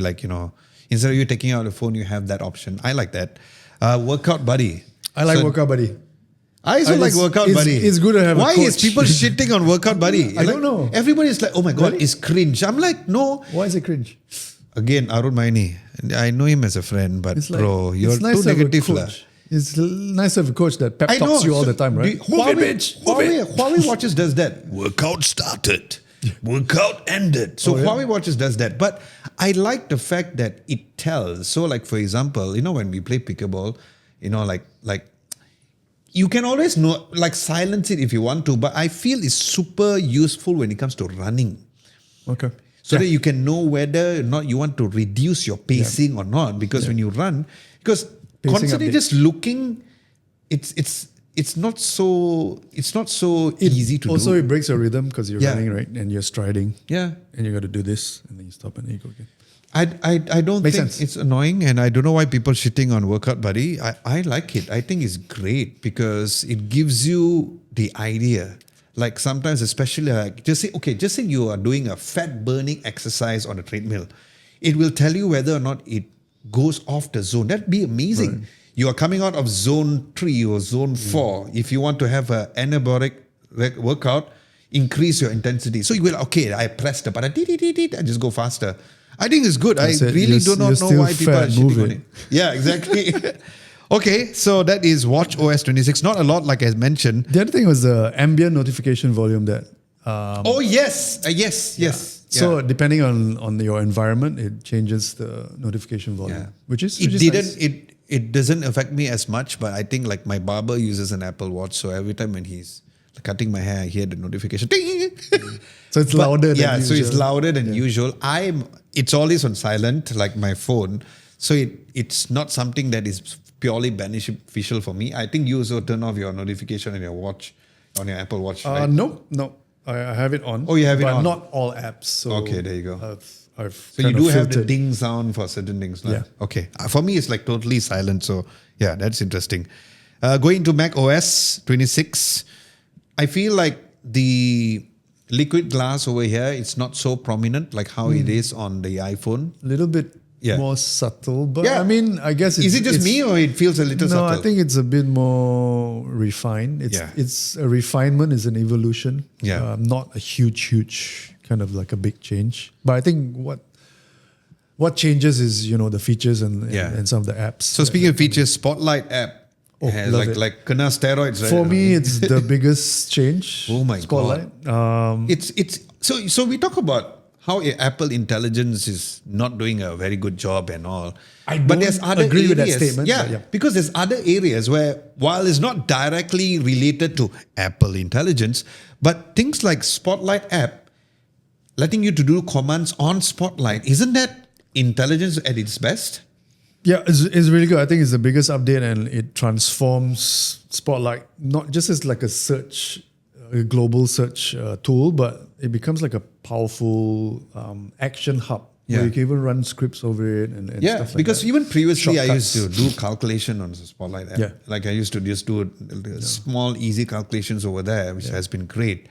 instead of you taking out the phone, you have that option. I like that. Workout Buddy. I like Workout Buddy. I also like Workout Buddy. It's good to have Why a coach. is people shitting on Workout Buddy? I don't know. Everybody's like, oh my God, Really? it's cringe. I'm like, no. Why is it cringe? Again, Arun Maini. I know him as a friend, but It's like, bro, you're it's nice too to have a negative. coach. It's nice to have a coach that pep talks you all the time, right? Huawei watches does that. Workout started. Workout ended. So Huawei watches does that. But I like the fact that it tells. So like, for example, when we play pickleball, like you can always silence it if you want to, but I feel it's super useful when it comes to running. Okay. So that you can know whether or not you want to reduce your pacing or not. Because when you run, because Pacing constantly update. just looking, it's not so easy to Also, do. it breaks your rhythm because you're running, right? And you're striding. Yeah. And you got to do this, and then you stop, and then you go again. I don't Makes think sense. it's annoying, and I don't know why people shitting on Workout Buddy. I like it. I think it's great because it gives you the idea. Like sometimes, especially just say you are doing a fat burning exercise on a treadmill. It will tell you whether or not it goes off the zone. That'd be amazing. Right. You are coming out of zone 3 or zone 4. If you want to have an anabolic workout, increase your intensity. So you will, okay, I press the button, I just go faster. I think it's good. I really do not know why people are shitting on it. Yeah, exactly. Okay, so that is watchOS 26. Not a lot, like I mentioned. The other thing was the ambient notification volume that. Yes. So depending on your environment, it changes the notification volume, which is nice. It doesn't affect me as much, but I think like my barber uses an Apple Watch, so every time when he's cutting my hair, I hear the notification. Ding! So it's louder than usual. So it's louder than usual. It's always on silent, like my phone. So it's not something that is purely beneficial for me. I think you also turn off your notification on your watch, on your Apple Watch, right? No. I have it on. Oh, you have it on? But not all apps. So okay, there you go. So you do have the ding sound for certain things. Like? Yeah. Okay. For me, it's like totally silent. So yeah, that's interesting. Going to macOS 26, I feel like the liquid glass over here, it's not so prominent like how it is on the iPhone. A little bit more subtle, but Yeah. I mean, I guess Is it just me or it feels a little subtle? No, I think it's a bit more refined. It's a refinement, is an evolution. Yeah. Not a huge kind of like a big change. But I think what changes is, the features and some of the apps. So speaking of features, Spotlight app has love it. like kena steroids, right? For me, it's the biggest change. Oh my Spotlight. God. It's so we talk about how Apple Intelligence is not doing a very good job and all. But there's other agree areas, with that statement. Yeah, because there's other areas where, while it's not directly related to Apple Intelligence, but things like Spotlight app, letting you to do commands on Spotlight, isn't that intelligence at its best? Yeah, it's really good. I think it's the biggest update, and it transforms Spotlight not just as like a global search tool, but it becomes like a powerful action hub. Where you can even run scripts over it and stuff like because that. even previously Shortcuts. I used to do calculation on the Spotlight app. Yeah. Like I used to just do small, easy calculations over there, which has been great.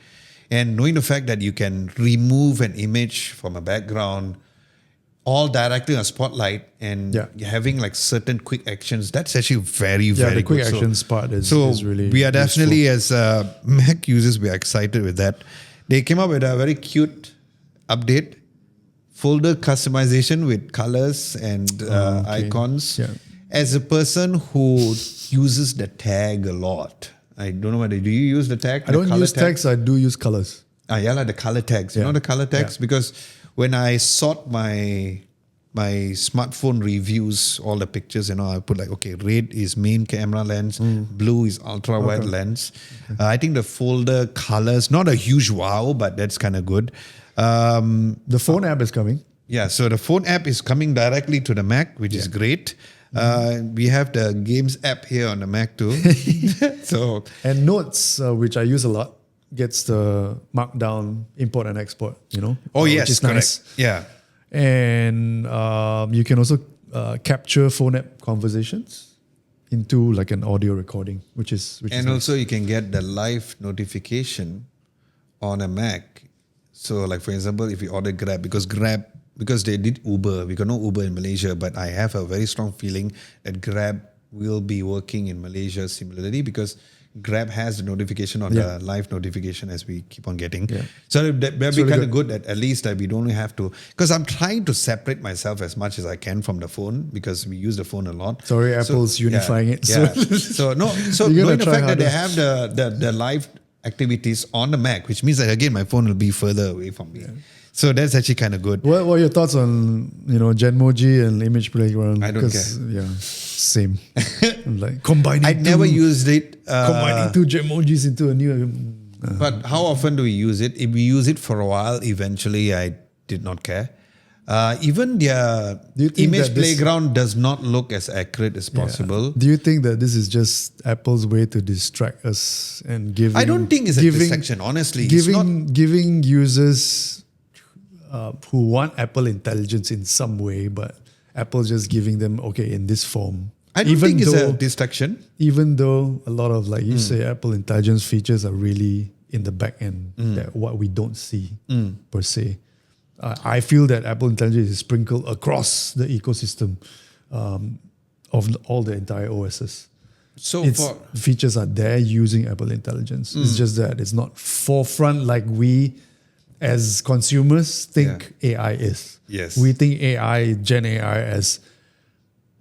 And knowing the fact that you can remove an image from a background all directly on Spotlight and having like certain quick actions, that's actually very, very the quick good. actions part is really we are definitely, as Mac users, we are excited with that. They came up with a very cute update. Folder customization with colors and icons. Yeah. As a person who uses the tag a lot, I don't know whether do you use the tag? I don't use tags. I do use colors. The color tags. You know the color tags? Because when I sort my smartphone reviews, all the pictures, I put like, okay, red is main camera lens, blue is ultra wide lens. I think the folder colors, not a huge wow, but that's kind of good. The phone app is coming. Yeah, so the phone app is coming directly to the Mac, which is great. We have the games app here on the Mac too. And Notes, which I use a lot, gets the markdown import and export. Which is correct. nice. Yeah, and you can also capture phone app conversations into like an audio recording, which is and also you can get the live notification on a Mac. So like for example, if you order Grab, because they did Uber, we got no Uber in Malaysia, but I have a very strong feeling that Grab will be working in Malaysia similarly, because Grab has the notification on the live notification as we keep on getting. Yeah. So that'd be kind of good that at least that we don't have to, because I'm trying to separate myself as much as I can from the phone, because we use the phone a lot. Sorry, Apple's unifying it. Yeah. So knowing the fact that they have the live activities on the Mac, which means that again my phone will be further away from me. Yeah. So that's actually kind of good. What are your thoughts on Genmoji and Image Playground? I don't care. Yeah, same. Like combining. I never used it. Combining two Genmojis into a new. But how often do we use it? If we use it for a while, eventually I did not care. Even their Image Playground does not look as accurate as possible. Do you think that this is just Apple's way to distract us and giving? I don't think it's a distraction, honestly. Giving users who want Apple Intelligence in some way, but Apple's just giving them, in this form. I don't think it's a distraction. Even though a lot of, like you say, Apple Intelligence features are really in the back end, that what we don't see per se. I feel that Apple Intelligence is sprinkled across the ecosystem. of all the entire OSs. So Features are there using Apple Intelligence. It's just that it's not forefront like we as consumers think AI is. Yes. We think AI, Gen AI as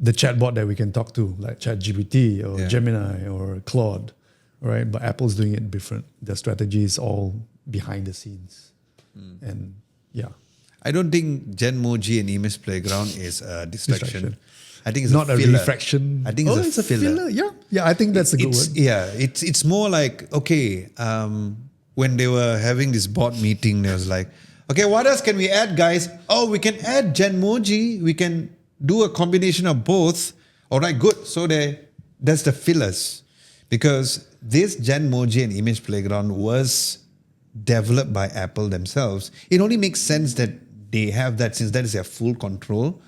the chatbot that we can talk to, like ChatGPT or Gemini or Claude, right? But Apple's doing it different. Their strategy is all behind the scenes. And I don't think Genmoji and Image Playground is a distraction. I think it's not a filler. refraction. I think it's a filler. Yeah, I think that's a good word. Yeah, it's more like, okay, when they were having this board meeting, they was like, okay, what else can we add, guys? Oh, we can add Genmoji. We can do a combination of both. All right, good. So that's the fillers. Because this Genmoji and Image Playground was developed by Apple themselves. It only makes sense that they have that since that is their full control.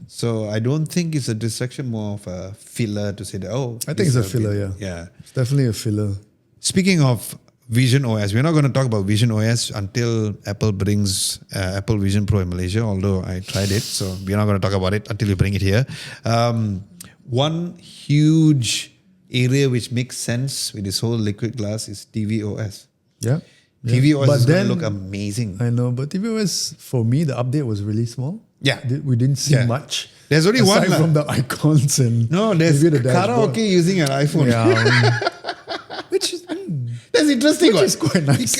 So I don't think it's a distraction, more of a filler to say that, I think it's a filler, Yeah. It's definitely a filler. Speaking of Vision OS, we're not going to talk about Vision OS until Apple brings Apple Vision Pro in Malaysia, although I tried it. So we're not going to talk about it until we bring it here. One huge area which makes sense with this whole liquid glass is tvOS. Yeah. tvOS is going to look amazing. I know, but tvOS, for me, the update was really small. Yeah. We didn't see much. There's only aside one. From the icons and there's maybe the dashboard. karaoke using an iPhone. Yeah. Which is that's interesting. Which is quite nice.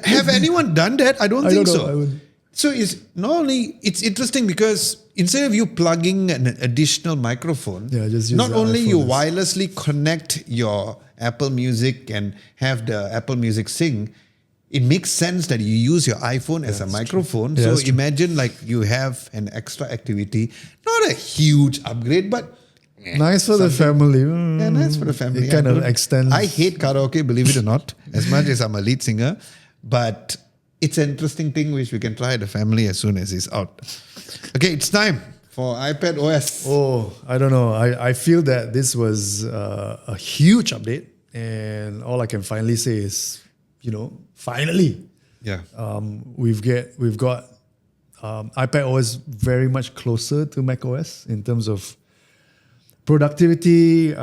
Have anyone done that? I don't think know. so. So it's interesting because instead of you plugging an additional microphone, just use not the only you iPhone wirelessly connect your Apple Music and have the Apple Music sing, it makes sense that you use your iPhone as a microphone. So imagine like you have an extra activity, not a huge upgrade, but nice for the family. Yeah, nice for the family. It kind of extends. I hate karaoke, believe it or not, as much as I'm a lead singer, but it's an interesting thing which we can try the family as soon as it's out. Okay, it's time for iPadOS. Oh, I don't know. I feel that this was a huge update, and all I can finally say is, finally. Yeah. We've got iPadOS very much closer to macOS in terms of productivity,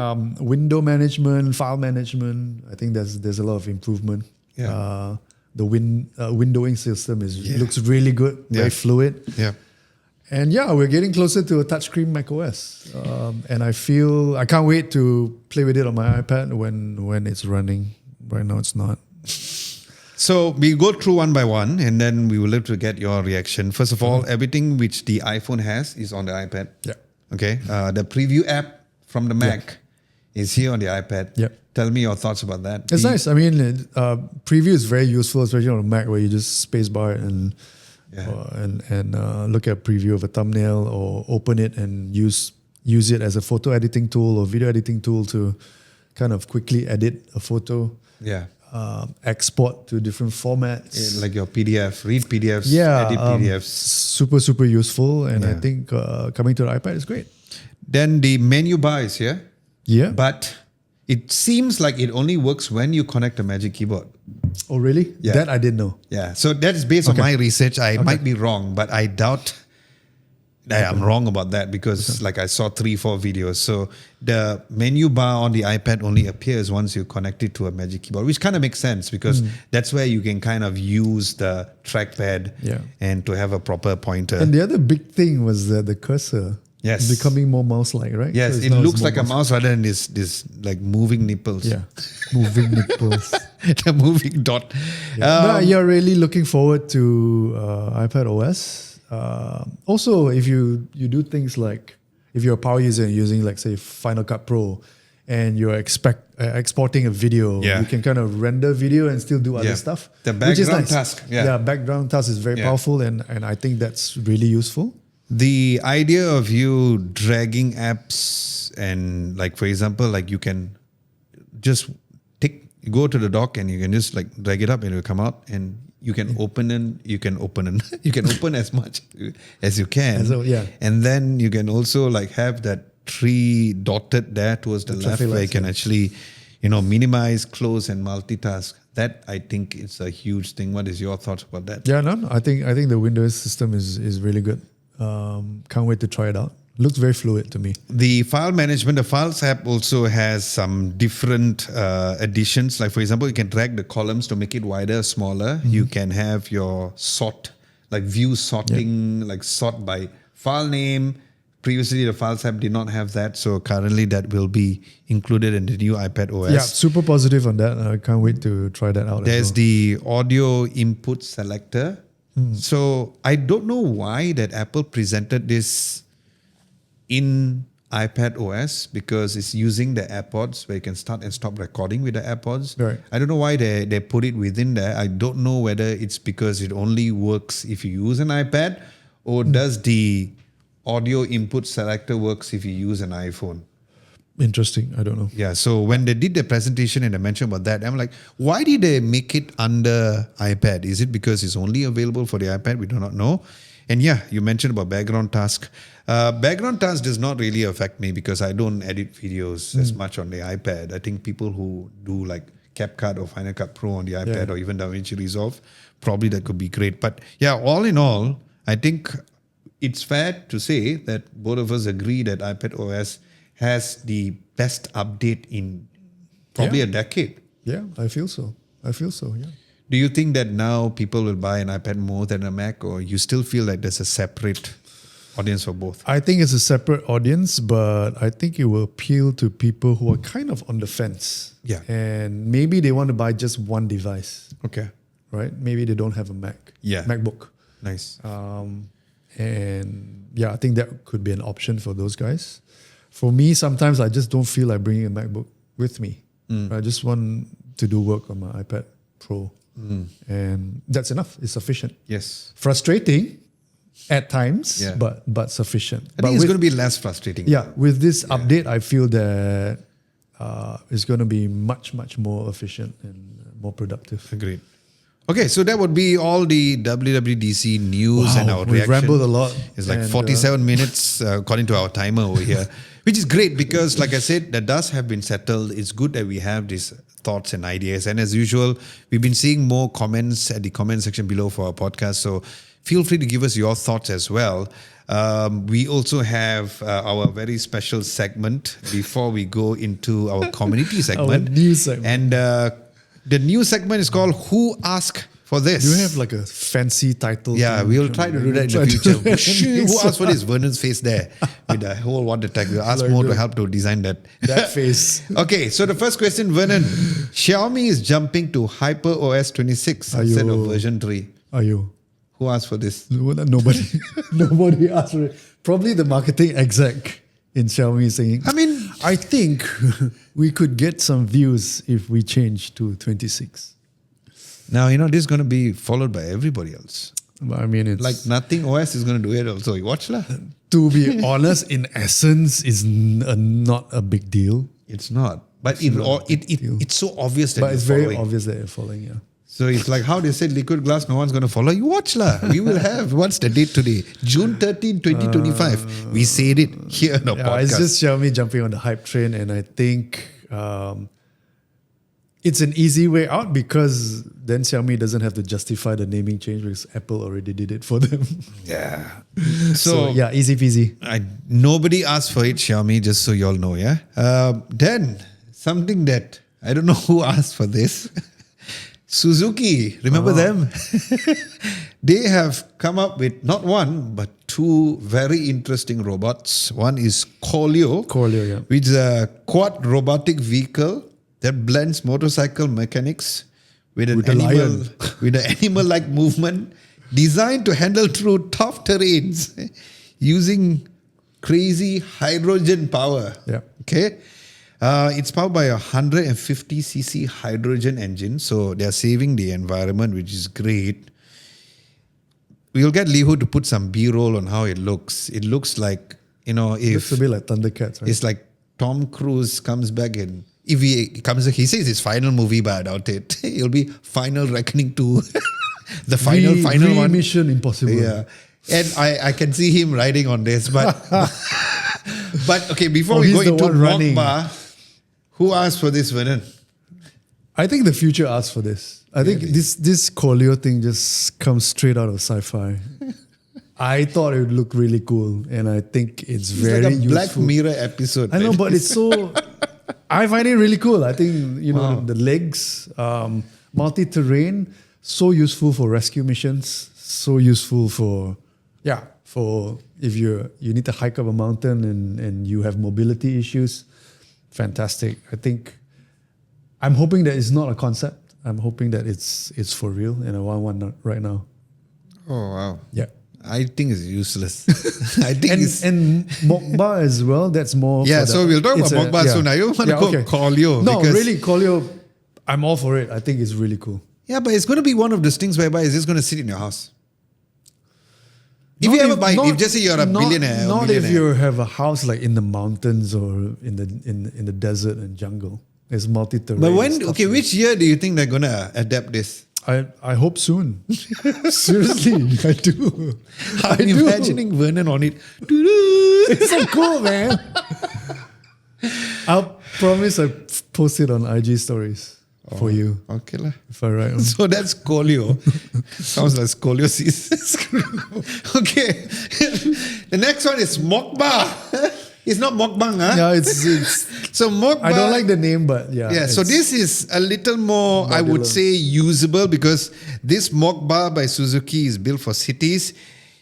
window management, file management. I think there's a lot of improvement. Yeah. The windowing system looks really good, very fluid. Yeah. And we're getting closer to a touchscreen macOS. And I can't wait to play with it on my iPad when it's running. Right now it's not. So we go through one by one, and then we will live to get your reaction. First of all, everything which the iPhone has is on the iPad. Yeah. Okay. The preview app from the Mac is here on the iPad. Yeah. Tell me your thoughts about that. It's nice. I mean, preview is very useful, especially on a Mac where you just space bar it and look at a preview of a thumbnail, or open it and use it as a photo editing tool or video editing tool to kind of quickly edit a photo. Yeah. Export to different formats. Like your PDF, read PDFs, edit PDFs. Super, super useful. And I think coming to the iPad is great. Then the menu bar is here. Yeah. But it seems like it only works when you connect a Magic Keyboard. Oh, really? Yeah. That I didn't know. Yeah. So that is based on my research. I might be wrong, but I doubt I'm wrong about that because like I saw 3-4 videos. So the menu bar on the iPad only appears once you connect it to a Magic Keyboard, which kind of makes sense because that's where you can kind of use the trackpad and to have a proper pointer. And the other big thing was the cursor. Yes. Becoming more mouse-like, right? Yes, so it looks like a mouse rather than this like moving nipples. Yeah, moving nipples. The moving dot. You're really looking forward to iPadOS. Also, if you do things like, if you're a power user and using like say Final Cut Pro and you're exporting a video, you can kind of render video and still do other stuff. The background task. Yeah, background task is very powerful and I think that's really useful. The idea of you dragging apps and like, for example, like you can just go to the dock and you can just like drag it up and it will come out and you can open as much as you can. And then you can also like have that tree dotted there towards the left where you can actually, minimize, close and multitask. That I think is a huge thing. What is your thoughts about that? Yeah, no, I think the Windows system is really good. Can't wait to try it out. Looks very fluid to me. The file management, the Files app also has some different additions. Like for example, you can drag the columns to make it wider, smaller. You can have your sort, like view sorting, like sort by file name. Previously, the Files app did not have that. So currently that will be included in the new iPadOS. Yeah, super positive on that. I can't wait to try that out. There's the audio input selector. So I don't know why that Apple presented this in iPadOS, because it's using the AirPods where you can start and stop recording with the AirPods. Right. I don't know why they put it within there. I don't know whether it's because it only works if you use an iPad, or does the audio input selector works if you use an iPhone. Interesting. I don't know. Yeah, so when they did the presentation and they mentioned about that, I'm like, why did they make it under iPad? Is it because it's only available for the iPad? We do not know. And yeah, you mentioned about background task. Background task does not really affect me because I don't edit videos as much on the iPad. I think people who do like CapCut or Final Cut Pro on the iPad or even DaVinci Resolve, probably that could be great. But yeah, all in all, I think it's fair to say that both of us agree that iPadOS has the best update in probably a decade. Yeah, I feel so. Yeah. Do you think that now people will buy an iPad more than a Mac, or you still feel like there's a separate audience for both? I think it's a separate audience, but I think it will appeal to people who are kind of on the fence. Yeah. And maybe they want to buy just one device, Okay. right? Maybe they don't have a Mac. Yeah. MacBook. Nice. And yeah, I think that could be an option for those guys. For me, sometimes I just don't feel like bringing a MacBook with me. I just want to do work on my iPad Pro. And that's enough. It's sufficient. Yes. Frustrating at times, Yeah. but sufficient. I think it's going to be less frustrating. Yeah, with this update, I feel that it's going to be much, much more efficient and more productive. Agreed. Okay, so that would be all the WWDC news and our We've reaction. rambled a lot. It's like and, 47 minutes according to our timer over here, which is great because, like I said, the dust have been settled. It's good that we have these thoughts and ideas. And as usual, we've been seeing more comments at the comment section below for our podcast. So feel free to give us your thoughts as well. We also have our very special segment before we go into our community segment. Our news segment. And the new segment is called Who Asked for This? Do you have like a fancy title? Yeah, we'll try to do that in the future. Who asked for this? Vernon's face there with the whole water tag. We'll ask Mo to help to design that. That face. Okay, so the first question, Vernon. Xiaomi is jumping to HyperOS 26 instead of version 3. Are you? Who asked for this? Nobody. Nobody asked for it. Probably the marketing exec in Xiaomi saying, I think we could get some views if we change to 26. Now, this is going to be followed by everybody else. But it's like nothing OS is going to do it also. You watch lah. To be honest, in essence, is not a big deal. It's not. But it's so obvious that But it's you're very following. obvious that you're following, yeah. So it's like how they said liquid glass, no one's going to follow. You watch lah. We will have, what's the date today? June 13, 2025. We said it here in the podcast. It's just Xiaomi jumping on the hype train, and I think it's an easy way out because then Xiaomi doesn't have to justify the naming change because Apple already did it for them. Yeah. So yeah, easy peasy. Nobody asked for it, Xiaomi, just so you all know, yeah? Then, something that, I don't know who asked for this. Suzuki, remember them? They have come up with not one, but two very interesting robots. One is Corleo, yeah. which is a quad robotic vehicle that blends motorcycle mechanics with an animal-like movement, designed to handle through tough terrains using crazy hydrogen power. Yeah. Okay. It's powered by a 150cc hydrogen engine, so they're saving the environment, which is great. We'll get Lihu to put some B-roll on how it looks. It looks like, It looks a bit like Thundercats, right? It's like Tom Cruise comes back and if he says his final movie, but I doubt it. It'll be Final Reckoning 2. The final one. Mission Impossible. Yeah. And I can see him riding on this, but okay, before we go into Walkbar, who asked for this, Vernon? I think the future asked for this. I think this Corleo thing just comes straight out of sci-fi. I thought it would look really cool, and I think it's very like a useful. Black Mirror episode. I know, man. but it's so. I find it really cool. I think the legs, multi-terrain, so useful for rescue missions. So useful for if you need to hike up a mountain and you have mobility issues. Fantastic. I think I'm hoping that it's not a concept. I'm hoping that it's for real, and I want one right now. Oh wow. Yeah. I think it's useless. I think and Mokba as well. That's more. Yeah, so we'll talk about Mokba soon. I want to go Corleo. No, really, Corleo. I'm all for it. I think it's really cool. Yeah, but it's going to be one of those things whereby it's just going to sit in your house. If you ever buy it, if just say you're a billionaire. Not if you have a house like in the mountains or in the desert and jungle. It's multi-terrain. But which year do you think they're going to adapt this? I hope soon. Seriously, I do. I'm imagining Vernon on it. It's so cool, man. I'll promise I post it on IG stories for you. Okay lah. If I write. So that's Corleo. Sounds like scoliosis. Okay. The next one is Mokba. It's not mukbang, huh? Yeah, it's so mukbang. I don't like the name, but yeah. Yeah, so this is a little more, modular. I would say, usable because this mukbang by Suzuki is built for cities.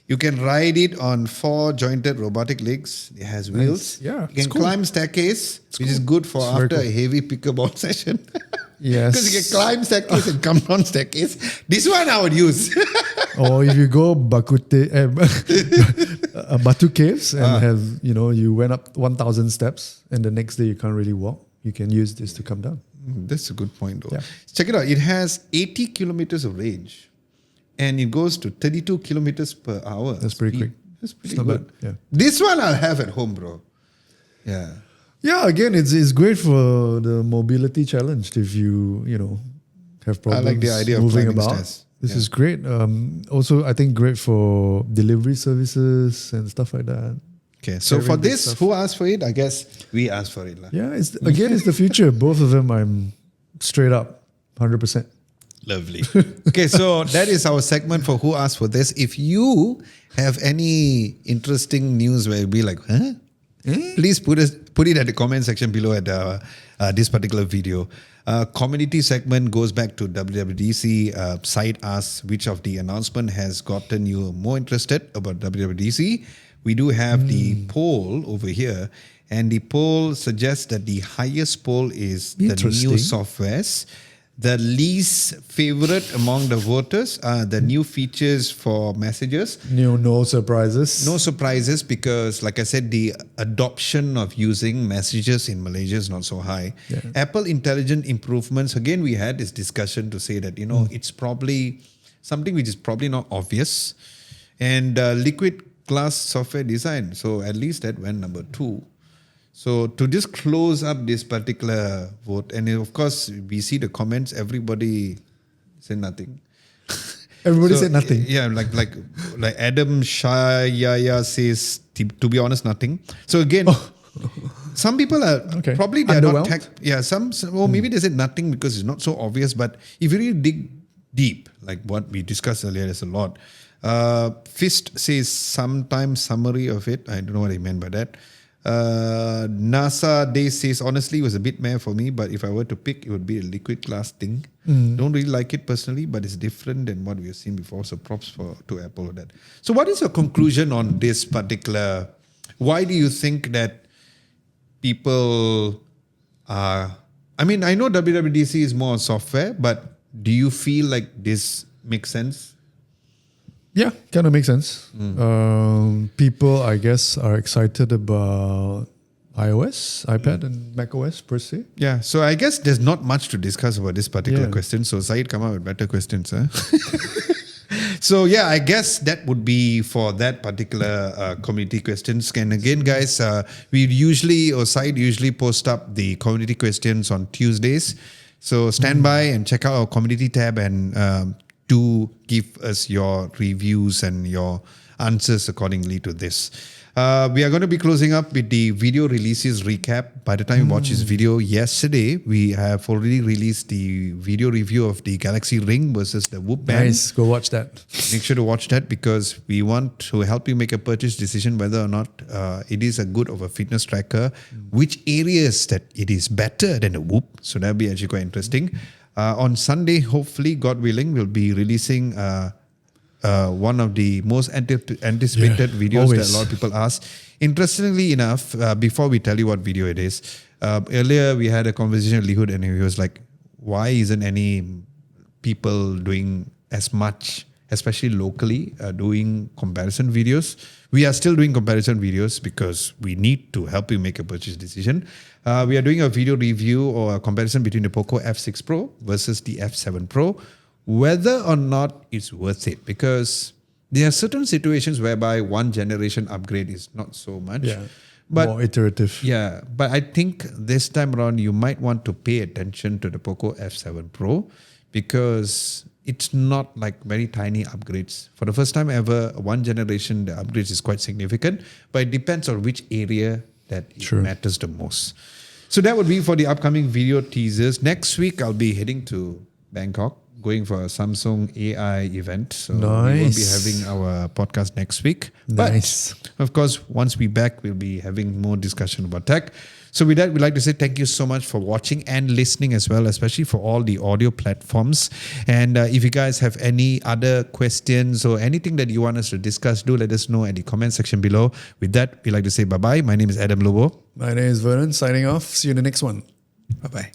You can ride it on 4 jointed robotic legs. It has wheels. Yeah, you can climb staircase, which is good for after a heavy pickleball session. Yes. Because you can climb staircase and come down staircase. This one I would use. Or if you go Batu Caves and have, you went up 1,000 steps and the next day you can't really walk, you can use this to come down. That's a good point though. Yeah. Check it out. It has 80 kilometers of range and it goes to 32 kilometers per hour. That's pretty quick. That's pretty good. Bad. Yeah. This one I'll have at home, bro. Yeah. Yeah, again, it's great for the mobility challenge if you have problems I like the idea of moving climbing about. stairs. This is great. Also, I think great for delivery services and stuff like that. Okay, so for this, who asked for it? I guess we asked for it. Yeah, it's the future. Both of them, I'm straight up 100%. Lovely. Okay, so that is our segment for who asked for this. If you have any interesting news where you'll be like, huh? Please put it at the comment section below at this particular video. Community segment goes back to WWDC. Site asks which of the announcement has gotten you more interested about WWDC. We do have the poll over here, and the poll suggests that the highest poll is the new softwares. The least favorite among the voters are the new features for messages. No surprises. No surprises because, like I said, the adoption of using messages in Malaysia is not so high. Yeah. Apple Intelligent improvements, again, we had this discussion to say that, it's probably something which is probably not obvious. And liquid glass software design. So at least that went number 2. So to just close up this particular vote, and of course we see the comments, everybody said nothing. Everybody said nothing. Yeah, like Adam Shayaya says, to be honest, nothing. So again, some people are probably they are not tech. Yeah, maybe they said nothing because it's not so obvious. But if you really dig deep, like what we discussed earlier, there's a lot. Fist says sometimes summary of it. I don't know what he meant by that. NASA Day says, honestly, it was a bit meh for me, but if I were to pick, it would be a liquid glass thing. Don't really like it personally, but it's different than what we've seen before. So props to Apple for that. So what is your conclusion on this particular? Why do you think that people are? I mean, I know WWDC is more software, but do you feel like this makes sense? Yeah, kind of makes sense. People, I guess, are excited about iOS, iPad, and macOS per se. Yeah, so I guess there's not much to discuss about this particular question. So Said, come up with better questions. Huh? So yeah, I guess that would be for that particular community questions. And again, guys, we usually, or Said usually post up the community questions on Tuesdays. So stand by and check out our community tab and do give us your reviews and your answers accordingly to this. We are going to be closing up with the video releases recap. By the time you watch this video, yesterday we have already released the video review of the Galaxy Ring versus the Whoop Band. Nice, go watch that. Make sure to watch that because we want to help you make a purchase decision whether or not it is a good of a fitness tracker, which areas that it is better than the Whoop. So that'll be actually quite interesting. On Sunday, hopefully, God willing, we'll be releasing one of the most anticipated videos always. that a lot of people ask. Interestingly enough, before we tell you what video it is, earlier we had a conversation with Lihud and he was like, why isn't any people doing as much, especially locally, doing comparison videos? We are still doing comparison videos because we need to help you make a purchase decision. We are doing a video review or a comparison between the Poco F6 Pro versus the F7 Pro, whether or not it's worth it, because there are certain situations whereby one generation upgrade is not so much. Yeah, but more iterative. yeah, but I think this time around you might want to pay attention to the Poco F7 Pro because it's not like very tiny upgrades. For the first time ever, one generation, the upgrades is quite significant, but it depends on which area that it matters the most. So that would be for the upcoming video teasers. Next week, I'll be heading to Bangkok, going for a Samsung AI event. So we will be having our podcast next week. Nice. But of course, once we're back, we'll be having more discussion about tech. So with that, we'd like to say thank you so much for watching and listening as well, especially for all the audio platforms. And if you guys have any other questions or anything that you want us to discuss, do let us know at the comment section below. With that, we'd like to say bye-bye. My name is Adam Lobo. My name is Vernon, signing off. See you in the next one. Bye-bye.